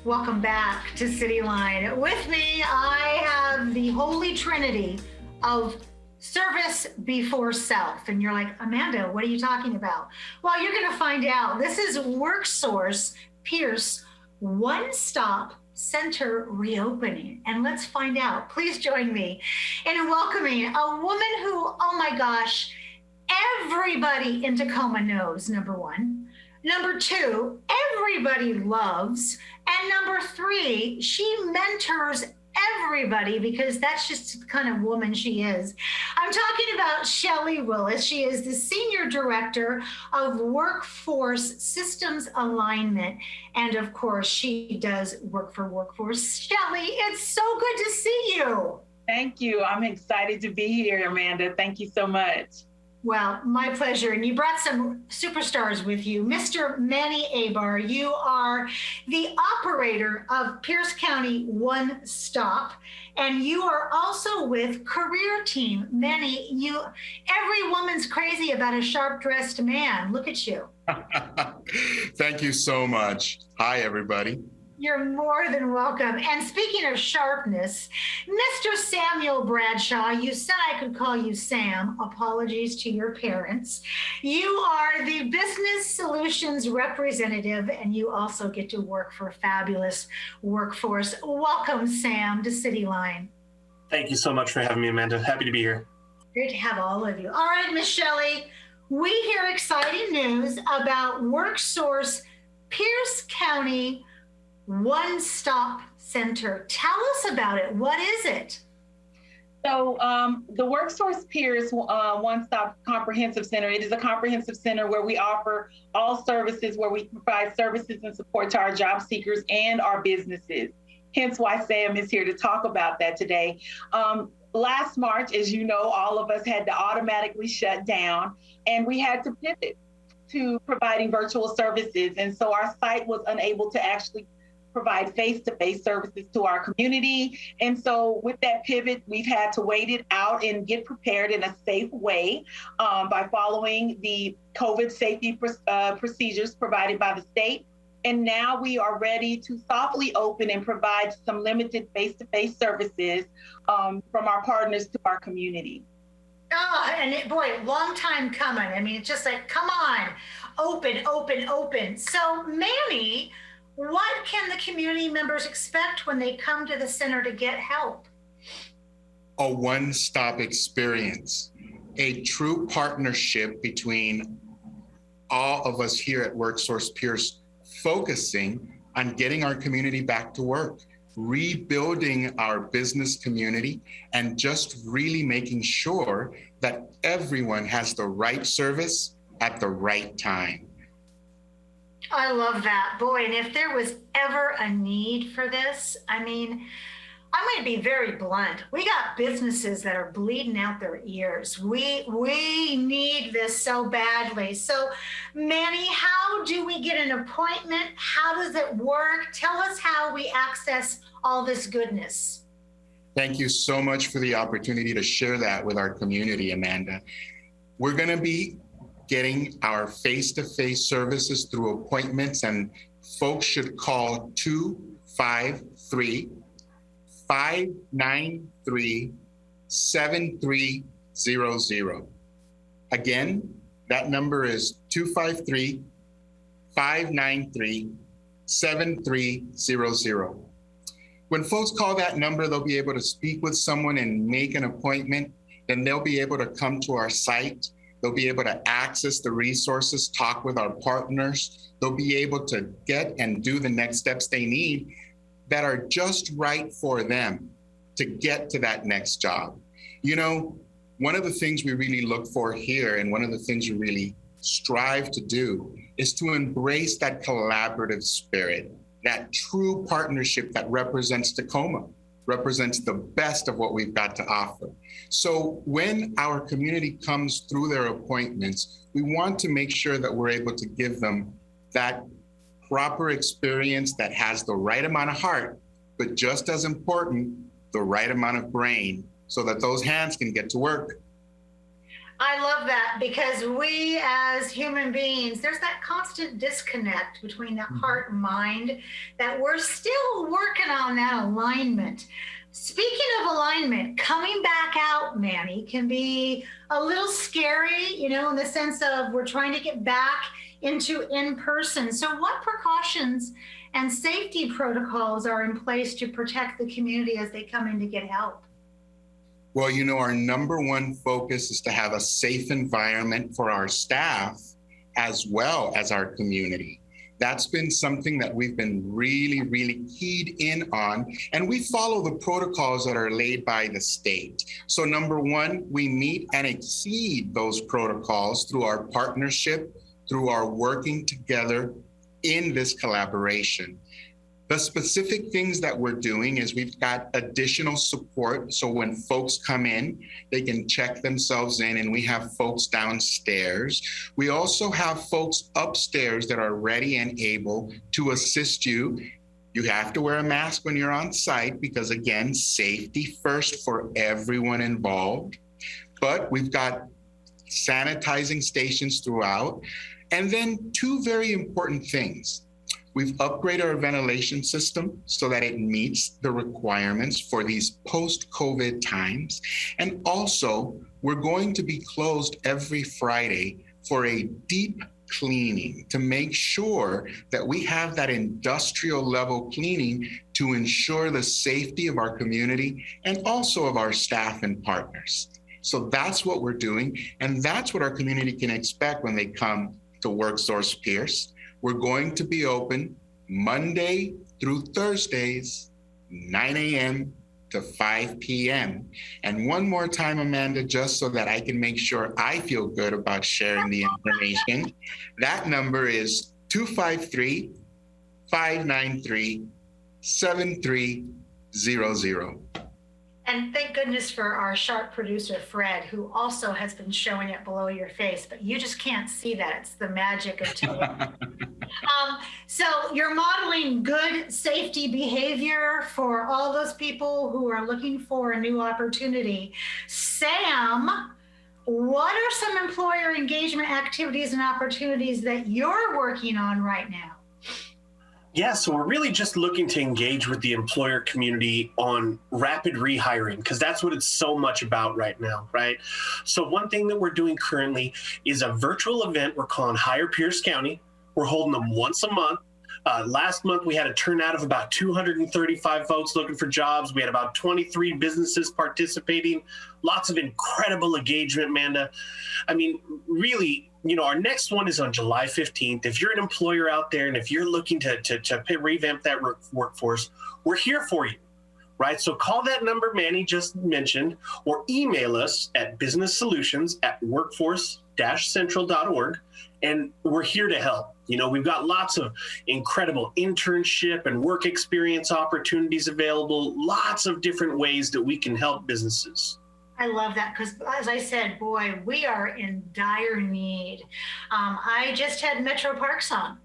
Welcome back to Cityline. With me, I have the holy trinity of service before self. And you're like, Amanda, what are you talking about? Well, you're going to find out. This is Worksource Pierce one-stop center reopening. And let's find out. Please join me in welcoming a woman who, oh my gosh, everybody in Tacoma knows, number one. Number two, everybody loves. And number three, she mentors everybody because that's just the kind of woman she is. I'm talking about Shelley Willis. She is the Senior Director of Workforce Systems Alignment. And of course, she does work for Workforce. Shelley, it's so good to see you. Thank you. I'm excited to be here, Amanda. Thank you so much. Well, my pleasure. And you brought some superstars with you. Mr. Manny Abar, you are the operator of Pierce County One Stop, and you are also with Career Team. Manny, every woman's crazy about a sharp-dressed man. Look at you. Thank you so much. Hi, everybody. You're more than welcome. And speaking of sharpness, Mr. Samuel Bradshaw, you said I could call you Sam. Apologies to your parents. You are the business solutions representative, and you also get to work for a fabulous workforce. Welcome, Sam, to Cityline. Thank you so much for having me, Amanda. Happy to be here. Great to have all of you. All right, Miss Shelley, we hear exciting news about Worksource Pierce County One-Stop Center. Tell us about it. What is it? So the Worksource Pierce One-Stop Comprehensive Center, it is a comprehensive center where we offer all services, where we provide services and support to our job seekers and our businesses. Hence why Sam is here to talk about that today. Last March, as you know, all of us had to automatically shut down, and we had to pivot to providing virtual services. And so our site was unable to actually provide face-to-face services to our community. And so with that pivot, we've had to wait it out and get prepared in a safe way by following the COVID safety procedures provided by the state. And now we are ready to softly open and provide some limited face-to-face services from our partners to our community. Oh, and boy, long time coming. I mean, it's just like, come on, open, open, open. So Manny, what can the community members expect when they come to the center to get help? A one-stop experience, a true partnership between all of us here at Worksource Pierce, focusing on getting our community back to work, rebuilding our business community, and just really making sure that everyone has the right service at the right time. I love that. Boy, and if there was ever a need for this, I mean, I'm going to be very blunt. We got businesses that are bleeding out their ears. We need this so badly. So, Manny, how do we get an appointment? How does it work? Tell us how we access all this goodness. Thank you so much for the opportunity to share that with our community, Amanda. We're going to be getting our face-to-face services through appointments, and folks should call 253-593-7300. Again, that number is 253-593-7300. When folks call that number, they'll be able to speak with someone and make an appointment. Then they'll be able to come to our site. They'll be able to access the resources, talk with our partners. They'll be able to get and do the next steps they need that are just right for them to get to that next job. You know, one of the things we really look for here, and one of the things we really strive to do, is to embrace that collaborative spirit, that true partnership that represents Tacoma, represents the best of what we've got to offer. So when our community comes through their appointments, we want to make sure that we're able to give them that proper experience that has the right amount of heart, but just as important, the right amount of brain, so that those hands can get to work. I love that because we as human beings, there's that constant disconnect between that heart and mind that we're still working on that alignment. Speaking of alignment, coming back out, Manny, can be a little scary, you know, in the sense of we're trying to get back into in person. So, what precautions and safety protocols are in place to protect the community as they come in to get help? Well, you know, our number one focus is to have a safe environment for our staff as well as our community. That's been something that we've been really, really keyed in on, and we follow the protocols that are laid by the state. So number one, we meet and exceed those protocols through our partnership, through our working together in this collaboration. The specific things that we're doing is we've got additional support. So when folks come in, they can check themselves in, and we have folks downstairs. We also have folks upstairs that are ready and able to assist you. You have to wear a mask when you're on site because, again, safety first for everyone involved. But we've got sanitizing stations throughout. And then two very important things. We've upgraded our ventilation system so that it meets the requirements for these post-COVID times. And also, we're going to be closed every Friday for a deep cleaning to make sure that we have that industrial level cleaning to ensure the safety of our community and also of our staff and partners. So that's what we're doing. And that's what our community can expect when they come to Worksource Pierce. We're going to be open Monday through Thursdays, 9 a.m. to 5 p.m. And one more time, Amanda, just so that I can make sure I feel good about sharing the information, that number is 253-593-7300. And thank goodness for our sharp producer, Fred, who also has been showing it below your face, but you just can't see that. It's the magic of tele. So you're modeling good safety behavior for all those people who are looking for a new opportunity. Sam, what are some employer engagement activities and opportunities that you're working on right now? Yeah, so we're really just looking to engage with the employer community on rapid rehiring, because that's what it's so much about right now, right? So one thing that we're doing currently is a virtual event we're calling Hire Pierce County. We're holding them once a month. Last month, we had a turnout of about 235 folks looking for jobs. We had about 23 businesses participating. Lots of incredible engagement, Amanda. I mean, really, you know, our next one is on July 15th. If you're an employer out there and if you're looking to revamp that workforce, we're here for you, right? So call that number Manny just mentioned or email us at businesssolutions@workforce-central.org, and we're here to help. You know, we've got lots of incredible internship and work experience opportunities available, lots of different ways that we can help businesses. I love that because, as I said, boy, we are in dire need. I just had Metro Parks on,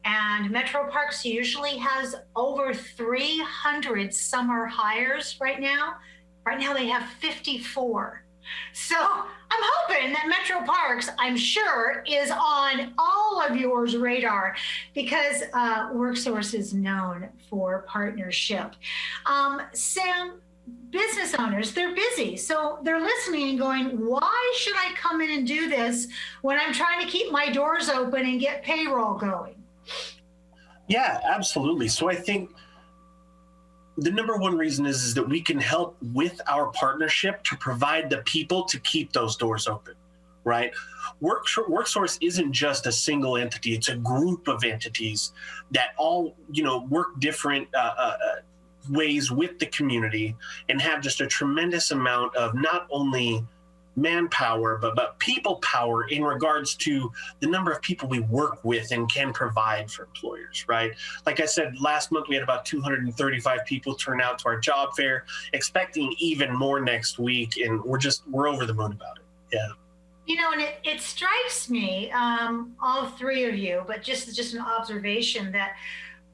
and Metro Parks usually has over 300 summer hires right now. Right now they have 54. So I'm hoping that Metro Parks, I'm sure, is on all of yours radar because Worksource is known for partnership. Sam, business owners, they're busy. So they're listening and going, why should I come in and do this when I'm trying to keep my doors open and get payroll going? Yeah, absolutely. So I think the number one reason is that we can help with our partnership to provide the people to keep those doors open, right? Worksource isn't just a single entity. It's a group of entities that all, you know, work different ways with the community and have just a tremendous amount of not only manpower, but people power in regards to the number of people we work with and can provide for employers, right? Like I said, last month we had about 235 people turn out to our job fair, expecting even more next week, and we're over the moon about it. Yeah. You know, and it strikes me, all three of you, but just an observation that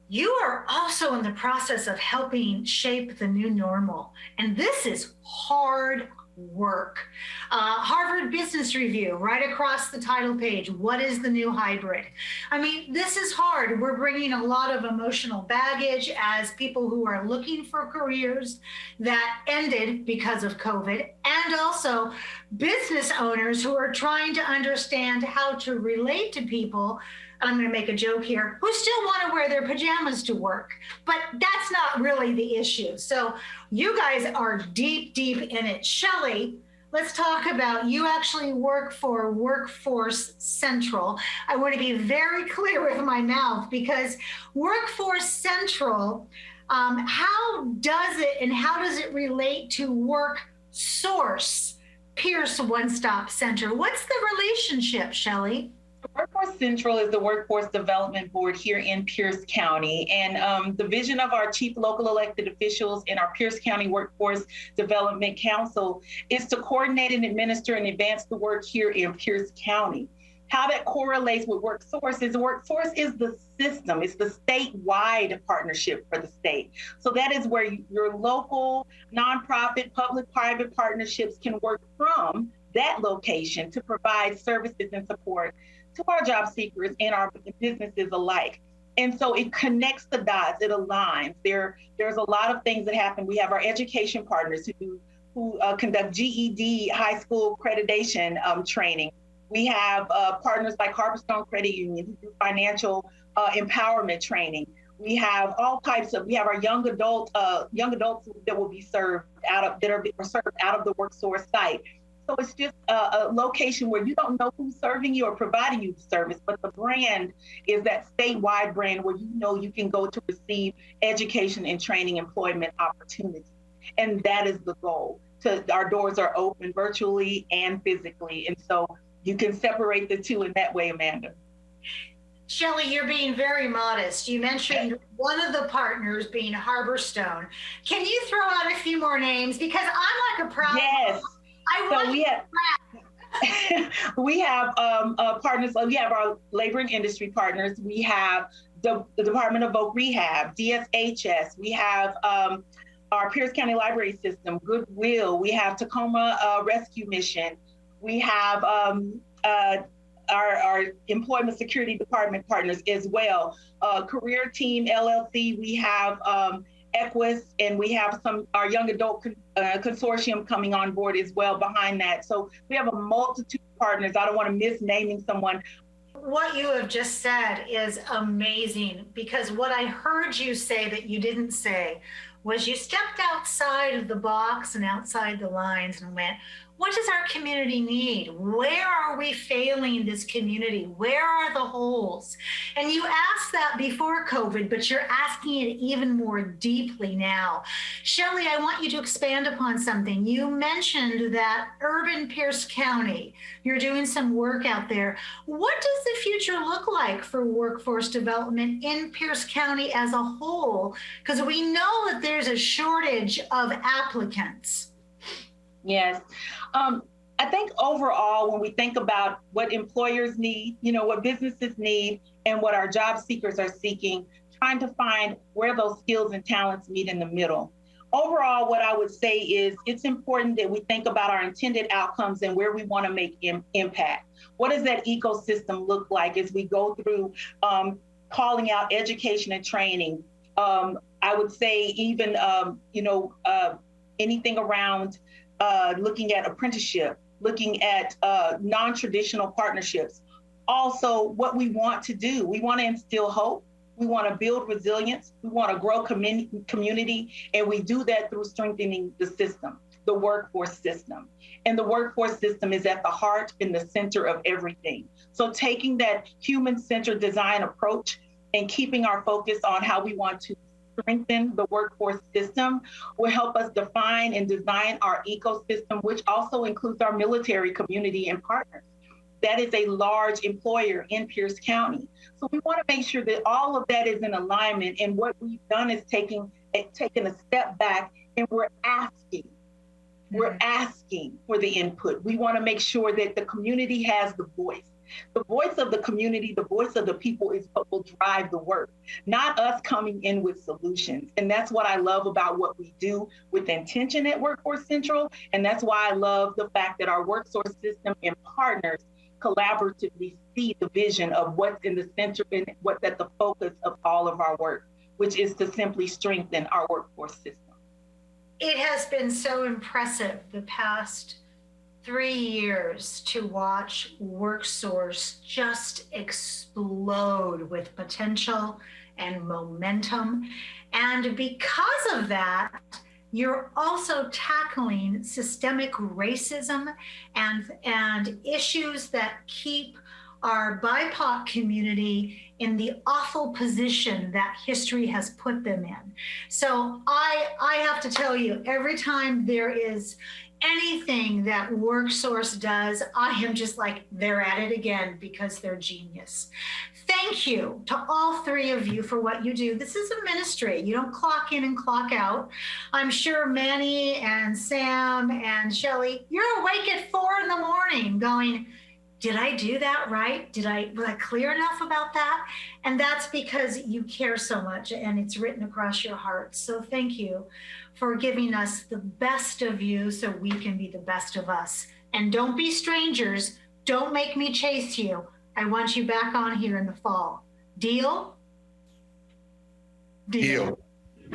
you are also in the process of helping shape the new normal. And this is hard work. Harvard Business Review, right across the title page. What is the new hybrid? I mean, this is hard. We're bringing a lot of emotional baggage as people who are looking for careers that ended because of COVID, and also business owners who are trying to understand how to relate to people. I'm going to make a joke here, who still want to wear their pajamas to work, but that's not really the issue. So you guys are deep, deep in it. Shelley, let's talk about, you actually work for Workforce Central. I want to be very clear with my mouth, because Workforce Central, how does it and how does it relate to Worksource Pierce One-Stop Center? What's the relationship, Shelley? Workforce Central is the workforce development board here in Pierce County. And the vision of our chief local elected officials and our Pierce County Workforce Development Council is to coordinate and administer and advance the work here in Pierce County. How that correlates with Worksource is the system. It's the statewide partnership for the state. So that is where your local, nonprofit, public-private partnerships can work from that location to provide services and support to our job seekers and our businesses alike. And so it connects the dots, it aligns. There's a lot of things that happen. We have our education partners who conduct GED high school accreditation training. We have partners like Harborstone Credit Union who do financial empowerment training. We have all types of, we have our young adults that will be served out of the Worksource site. So it's just a location where you don't know who's serving you or providing you the service, but the brand is that statewide brand where you know you can go to receive education and training employment opportunities. And that is the goal. Our doors are open virtually and physically. And so you can separate the two in that way, Amanda. Shelley, you're being very modest. You mentioned one of the partners being Harborstone. Can you throw out a few more names? Because I'm like a proud Yes. So we have partners. We have our labor and industry partners. We have the Department of Voc Rehab, DSHS. We have our Pierce County Library System, Goodwill. We have Tacoma Rescue Mission. We have our Employment Security Department partners as well. Career Team LLC. We have Equus, and we have our young adult consortium coming on board as well behind that. So we have a multitude of partners. I don't want to miss naming someone. What you have just said is amazing, because what I heard you say that you didn't say was you stepped outside of the box and outside the lines and went, what does our community need? Where are we failing this community? Where are the holes? And you asked that before COVID, but you're asking it even more deeply now. Shelley, I want you to expand upon something. You mentioned that urban Pierce County, you're doing some work out there. What does the future look like for workforce development in Pierce County as a whole? Because we know that there's a shortage of applicants. Yes. I think overall, when we think about what employers need, what businesses need, and what our job seekers are seeking, trying to find where those skills and talents meet in the middle. Overall, what I would say is it's important that we think about our intended outcomes and where we want to make impact. What does that ecosystem look like as we go through calling out education and training? I would say even, anything around looking at apprenticeship, looking at non-traditional partnerships. Also, what we want to do, we want to instill hope, we want to build resilience, we want to grow community, and we do that through strengthening the system, the workforce system. And the workforce system is at the heart and the center of everything. So taking that human-centered design approach and keeping our focus on how we want to strengthen the workforce system will help us define and design our ecosystem, which also includes our military community and partners. That is a large employer in Pierce County. So we want to make sure that all of that is in alignment. And what we've done is taken a step back, and we're asking for the input. We want to make sure that the community has the voice, The voice of the community, the voice of the people is what will drive the work, not us coming in with solutions. And that's what I love about what we do with intention at Workforce Central. And that's why I love the fact that our Worksource system and partners collaboratively see the vision of what's in the center and what's at the focus of all of our work, which is to simply strengthen our workforce system. It has been so impressive the past 3 years to watch Worksource just explode with potential and momentum. And because of that, you're also tackling systemic racism and issues that keep our BIPOC community in the awful position that history has put them in. So I have to tell you, every time there is anything that Worksource does, I am just like, they're at it again because they're genius. Thank you to all three of you for what you do. This is a ministry. You don't clock in and clock out. I'm sure Manny and Sam and Shelly, you're awake at 4 a.m. going, did I do that right? Was I clear enough about that? And that's because you care so much and it's written across your heart. So thank you for giving us the best of you so we can be the best of us. And don't be strangers. Don't make me chase you. I want you back on here in the fall. Deal? Deal.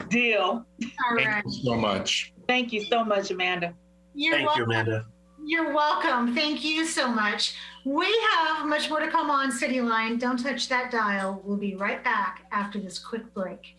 Deal. All right. Thank you so much. Thank you so much, Amanda. Thank you, Amanda. You're welcome. Thank you so much. We have much more to come on Cityline. Don't touch that dial. We'll be right back after this quick break.